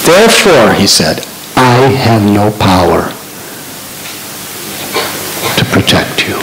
Therefore, he said, I have no power to protect you,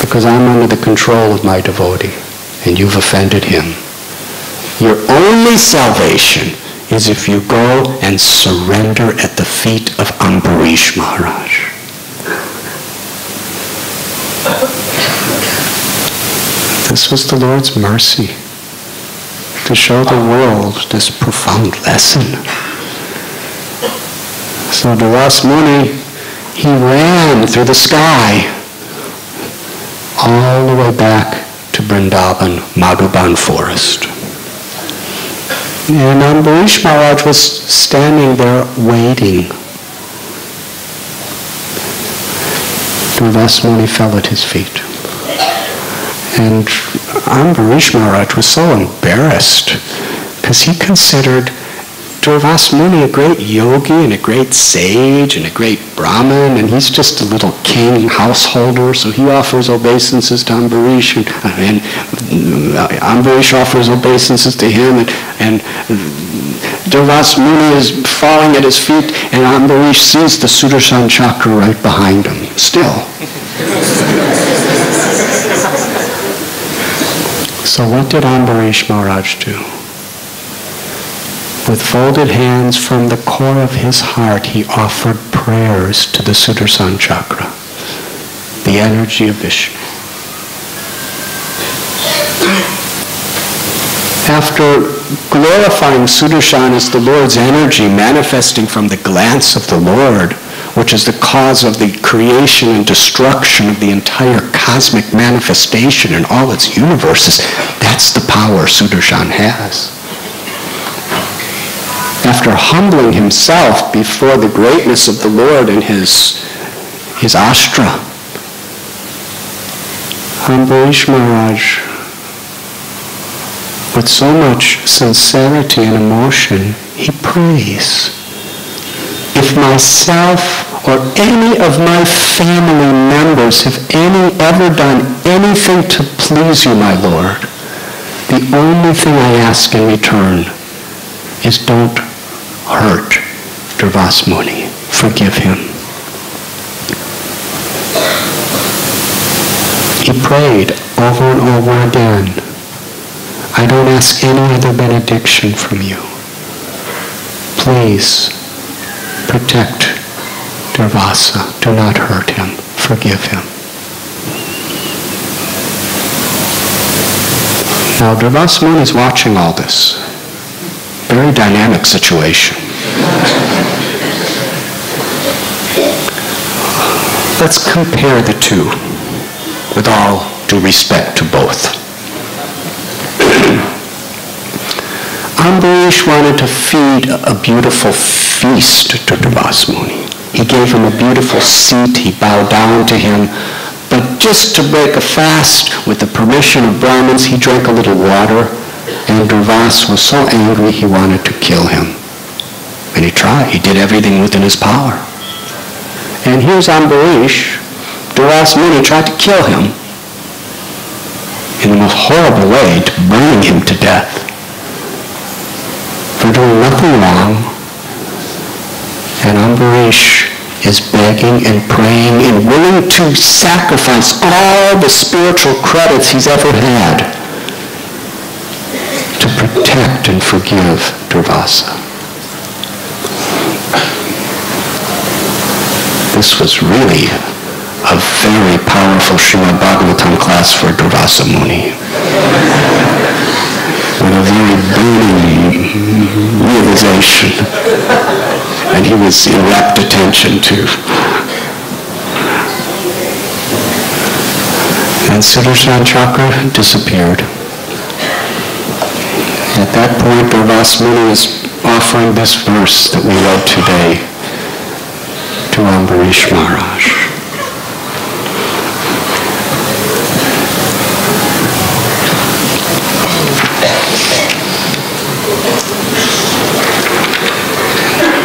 because I'm under the control of my devotee, and you've offended him. Your only salvation is if you go and surrender at the feet of Ambarish Maharaj. This was the Lord's mercy, to show the world this profound lesson. So Durvasa Muni, he ran through the sky all the way back to Vrindavan, Madhuban forest. And Ambarish Maharaj was standing there waiting. Durvasa Muni fell at his feet. And Ambarish Maharaj was so embarrassed because he considered Durvasa Muni a great yogi and a great sage and a great Brahmin, and he's just a little king householder, so he offers obeisances to Ambarish, and Ambarish offers obeisances to him, and Durvasa Muni is falling at his feet, and Ambarish sees the Sudarshan chakra right behind him, still. So what did Ambarish Maharaj do? With folded hands from the core of his heart, he offered prayers to the Sudarshan chakra, the energy of Vishnu. After glorifying Sudarshan as the Lord's energy manifesting from the glance of the Lord, which is the cause of the creation and destruction of the entire cosmic manifestation in all its universes, that's the power Sudarshan has. After humbling himself before the greatness of the Lord and his ashtra, Ambarish Maharaj, with so much sincerity and emotion, he prays. If myself or any of my family members have ever done anything to please you, my Lord, the only thing I ask in return is don't hurt Durvasa Muni. Forgive him. He prayed over and over again, I don't ask any other benediction from you. Please protect Durvasa. Do not hurt him. Forgive him. Now Durvasa Muni is watching all this. Very dynamic situation. Let's compare the two, with all due respect to both. Ambarish wanted to feed a beautiful feast to Durvasa Muni. He gave him a beautiful seat, he bowed down to him, but just to break a fast, with the permission of Brahmins, he drank a little water, and Durvasa was so angry he wanted to kill him. And he tried, he did everything within his power. And here's Ambarish, Durvasa Muni tried to kill him in the most horrible way, to burning him to death for doing nothing wrong. And Ambarish is begging and praying and willing to sacrifice all the spiritual credits he's ever had to protect and forgive Durvasa. This was really a very powerful Srimad Bhagavatam class for Durvasa Muni. With a very burning realization. And he was in rapt attention too. And Sudarshan chakra disappeared. At that point, Durvasa Muni is offering this verse that we read today to Ambarish Maharaj.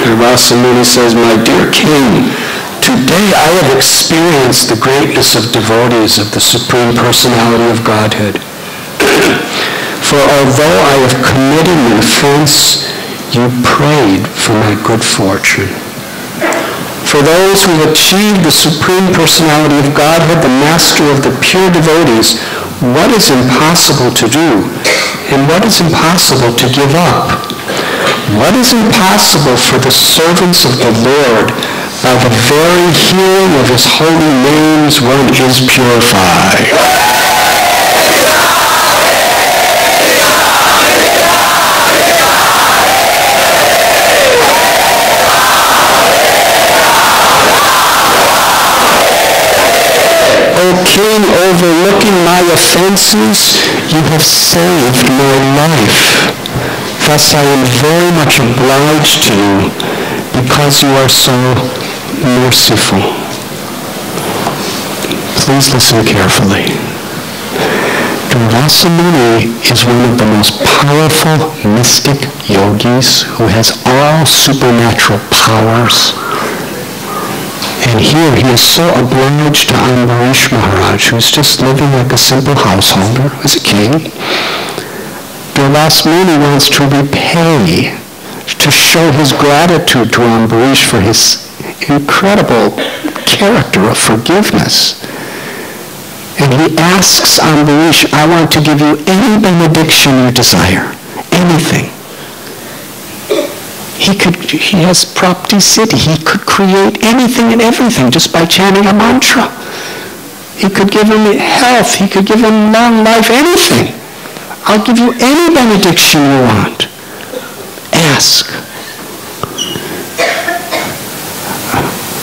Durvasa Muni says, my dear king, today I have experienced the greatness of devotees of the Supreme Personality of Godhead. For although I have committed an offense You prayed for my good fortune. For those who achieved the Supreme Personality of Godhead, the Master of the pure devotees, what is impossible to do, and what is impossible to give up? What is impossible for the servants of the Lord? By the very hearing of his holy names, one is purified. O King, overlooking my offenses, you have saved my life. Thus I am very much obliged to you because you are so merciful. Please listen carefully. Durvasa Muni is one of the most powerful mystic yogis who has all supernatural powers. And here he is so obliged to Ambarisha Maharaj, who's just living like a simple householder, as a king. Durvasa Muni wants to repay, to show his gratitude to Ambarish for his incredible character of forgiveness. And he asks Ambarish, I want to give you any benediction you desire, anything. He has prapti siddhi. He could create anything and everything just by chanting a mantra. He could give him health. He could give him long life, anything. I'll give you any benediction you want. Ask.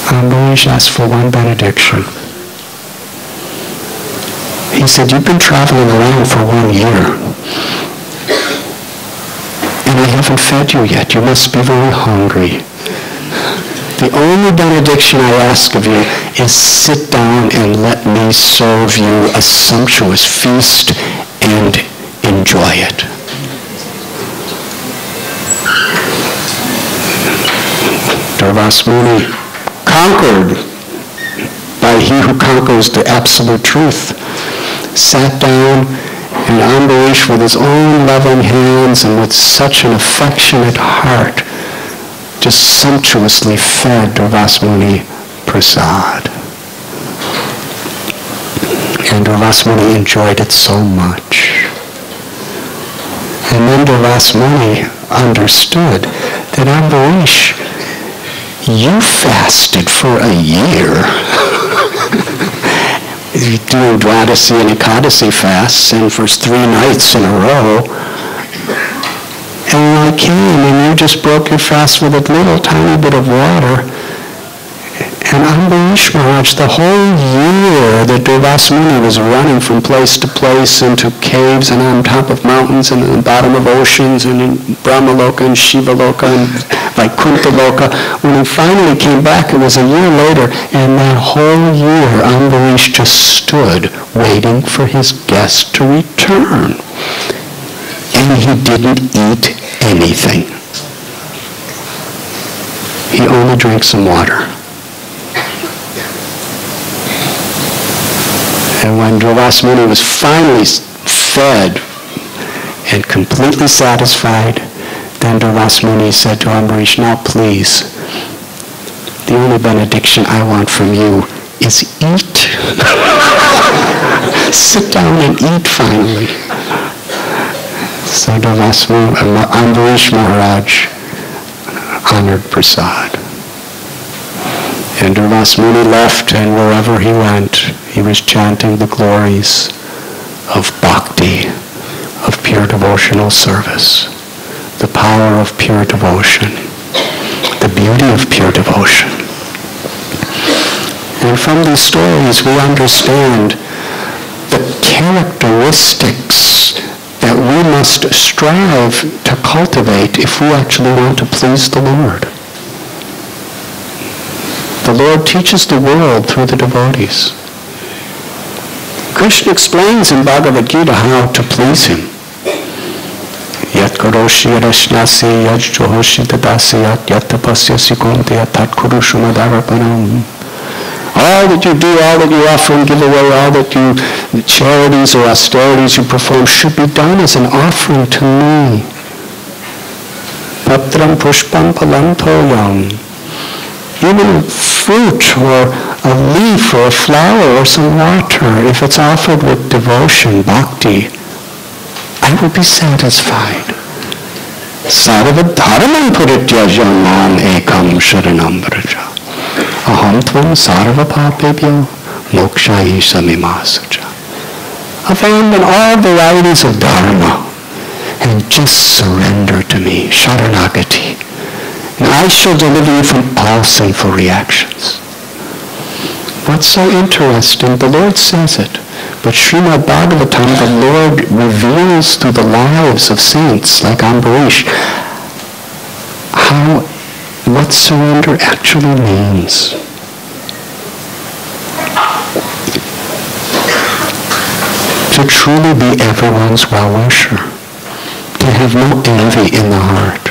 Ambarish asked for one benediction. He said, you've been traveling around for 1 year. And I haven't fed you yet. You must be very hungry. The only benediction I ask of you is sit down and let me serve you a sumptuous feast and enjoy it. Durvasa Muni, conquered by he who conquers the absolute truth, sat down, and Ambarish, with his own loving hands and with such an affectionate heart, just sumptuously fed Durvasa Muni prasad. And Durvasa Muni enjoyed it so much. And then Durvasa Muni understood that Ambarish, you fasted for a year. Doing Dwadasi and Ekadasi fasts, and for 3 nights in a row. And I came and you just broke your fast with a little tiny bit of water. And Ambarish Maharaj, the whole year that Durvasa Muni was running from place to place into caves and on top of mountains and in the bottom of oceans and in Brahmaloka and Shivaloka and Vaikuntha-loka, when he finally came back, it was a year later, and that whole year Ambarish just stood waiting for his guest to return. And he didn't eat anything. He only drank some water. And when Durvasa Muni was finally fed and completely satisfied, then Durvasa Muni said to Ambarish, now please, the only benediction I want from you is eat. Sit down and eat finally. So Ambarish Maharaj honored prasad. And Durvasa Muni left, and wherever he went, he was chanting the glories of bhakti, of pure devotional service, the power of pure devotion, the beauty of pure devotion. And from these stories we understand the characteristics that we must strive to cultivate if we actually want to please the Lord. The Lord teaches the world through the devotees. Krishna explains in Bhagavad Gita how to please him. Yat karoshi yadashnasi yat johoshi tadasi yat tapasyasi kunti yat kurushu madarapanam. All that you do, all that you offer and give away, all that you, the charities or austerities you perform should be done as an offering to me. Patra pushpam palam toyam. Even fruit or a leaf or a flower or some water, if it's offered with devotion, bhakti, I will be satisfied. Sarva dharmam purityajya mam ekam sharanam vraja. Aham tvam sarva papebhyo mokshayi samimasuja. Abandon all varieties of dharma and just surrender to me, sharanagati. And I shall deliver you from all sinful reactions. What's so interesting? The Lord says it. But Srimad Bhagavatam, the Lord reveals through the lives of saints like Ambarisha what surrender actually means. To truly be everyone's well-wisher. To have no envy in the heart.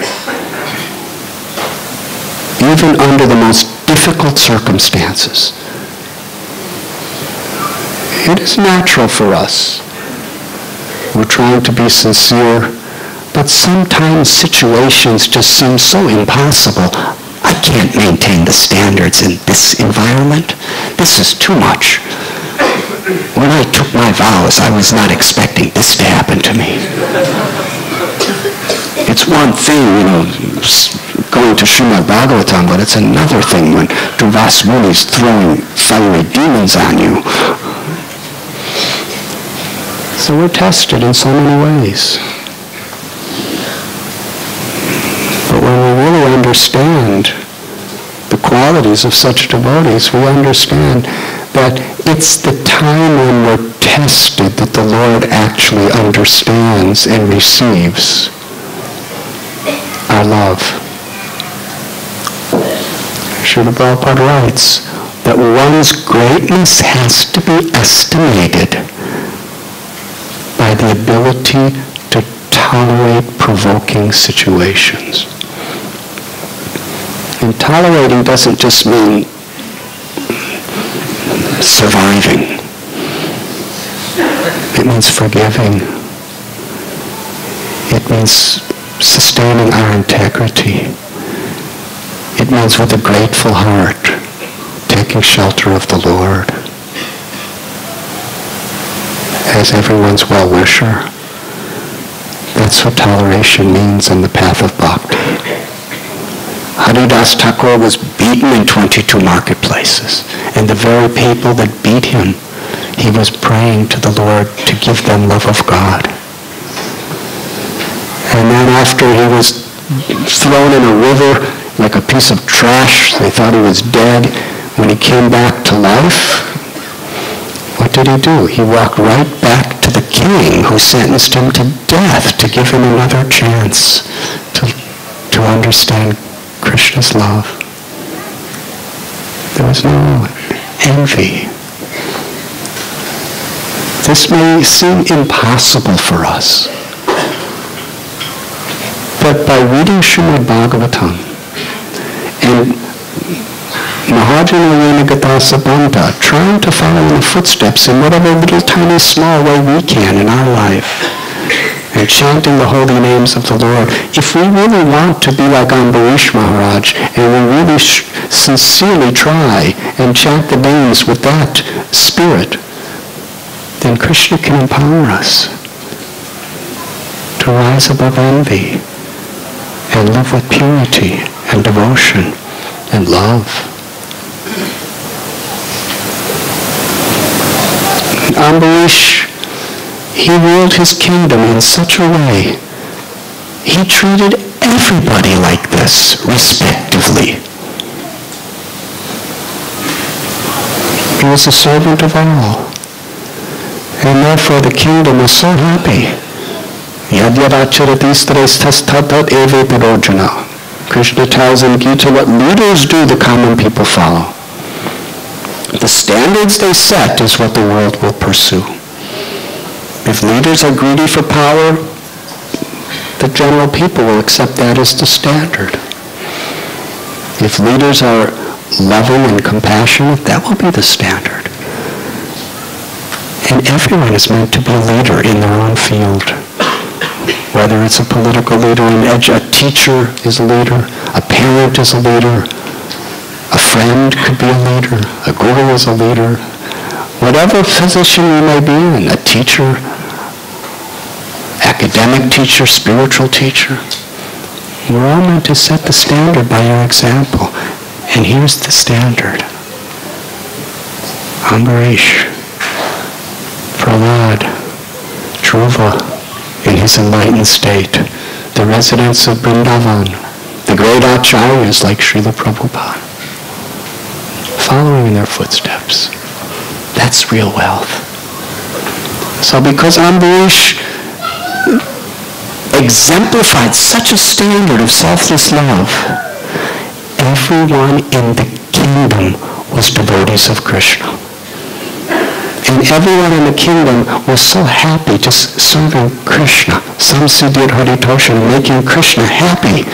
Even under the most difficult circumstances. It is natural for us. We're trying to be sincere, but sometimes situations just seem so impossible. I can't maintain the standards in this environment. This is too much. When I took my vows, I was not expecting this to happen to me. It's one thing, going to Srimad Bhagavatam, but it's another thing when Durvasa is throwing fiery demons on you. So we're tested in so many ways. But when we really understand the qualities of such devotees, we understand that it's the time when we're tested that the Lord actually understands and receives our love. Srila Prabhupada writes that one's greatness has to be estimated by the ability to tolerate provoking situations. And tolerating doesn't just mean surviving. It means forgiving. It means sustaining our integrity. It means with a grateful heart, taking shelter of the Lord as everyone's well-wisher. That's what toleration means in the path of bhakti. Haridas Thakur was beaten in 22 marketplaces, and the very people that beat him, he was praying to the Lord to give them love of God. And then after he was thrown in a river like a piece of trash, they thought he was dead. When he came back to life, what did he do? He walked right back to the king who sentenced him to death to give him another chance to understand Krishna's love. There was no envy. This may seem impossible for us, but by reading Srimad Bhagavatam and Mahajana Gata Sabanta, trying to follow in the footsteps in whatever little tiny small way we can in our life, and chanting the holy names of the Lord, if we really want to be like Ambarisha Maharaj, and we really sincerely try and chant the names with that spirit, then Krishna can empower us to rise above envy and live with purity and devotion and love. Ambarish, he ruled his kingdom in such a way, he treated everybody like this, respectively. He was a servant of all. And therefore the kingdom was so happy. Krishna tells in Gita, what leaders do, the common people follow. The standards they set is what the world will pursue. If leaders are greedy for power, the general people will accept that as the standard. If leaders are loving and compassionate, that will be the standard. And everyone is meant to be a leader in their own field. Whether it's a political leader, a teacher is a leader, a parent is a leader, a friend could be a leader, a guru is a leader. Whatever position you may be in, a teacher, academic teacher, spiritual teacher, we're all meant to set the standard by our example. And here's the standard. Ambarish, Prahlad, Dhruva, in his enlightened state, the residents of Vrindavan, the great acharyas like Srila Prabhupada, following in their footsteps. That's real wealth. So because Ambarish exemplified such a standard of selfless love, everyone in the kingdom was devotees of Krishna. And everyone in the kingdom was so happy just serving Krishna, samsiddhir haritoshan, making Krishna happy,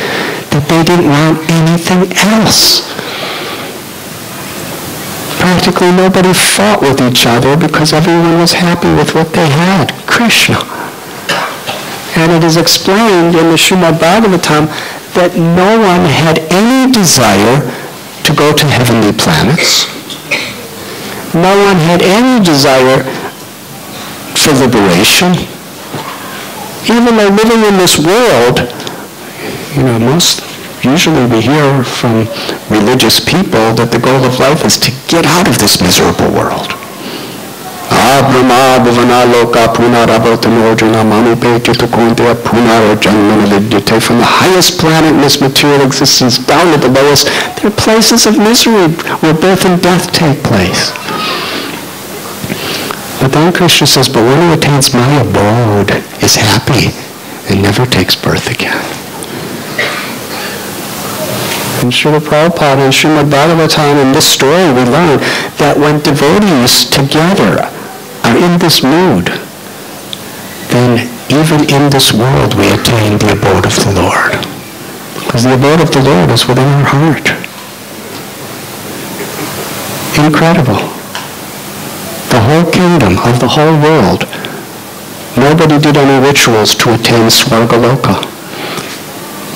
that they didn't want anything else. Practically nobody fought with each other because everyone was happy with what they had, Krishna. And it is explained in the Srimad Bhagavatam that no one had any desire to go to heavenly planets. No one had any desire for liberation. Even though living in this world, usually we hear from religious people that the goal of life is to get out of this miserable world. From the highest planet in this material existence down to the lowest, there are places of misery where birth and death take place. But then Krishna says, but one who attains my abode is happy and never takes birth again. In Srila Prabhupada and Srimad Bhagavatam, in this story we learn that when devotees together are in this mood, then even in this world we attain the abode of the Lord. Because the abode of the Lord is within our heart. Incredible. The whole kingdom of the whole world, nobody did any rituals to attain Svargaloka.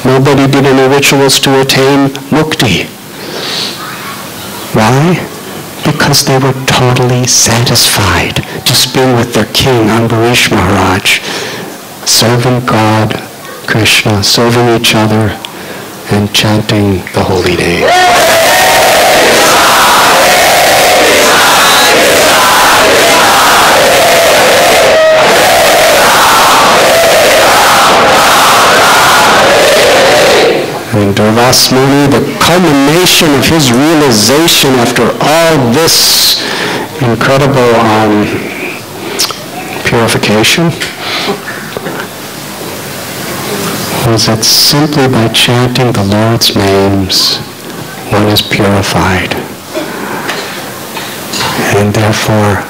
Nobody did any rituals to attain mukti. Why? Because they were totally satisfied just being with their king, Ambarish Maharaj, serving God, Krishna, serving each other, and chanting the holy name. And Durvasa Muni, the culmination of his realization after all this incredible purification was that simply by chanting the Lord's names, one is purified. And therefore,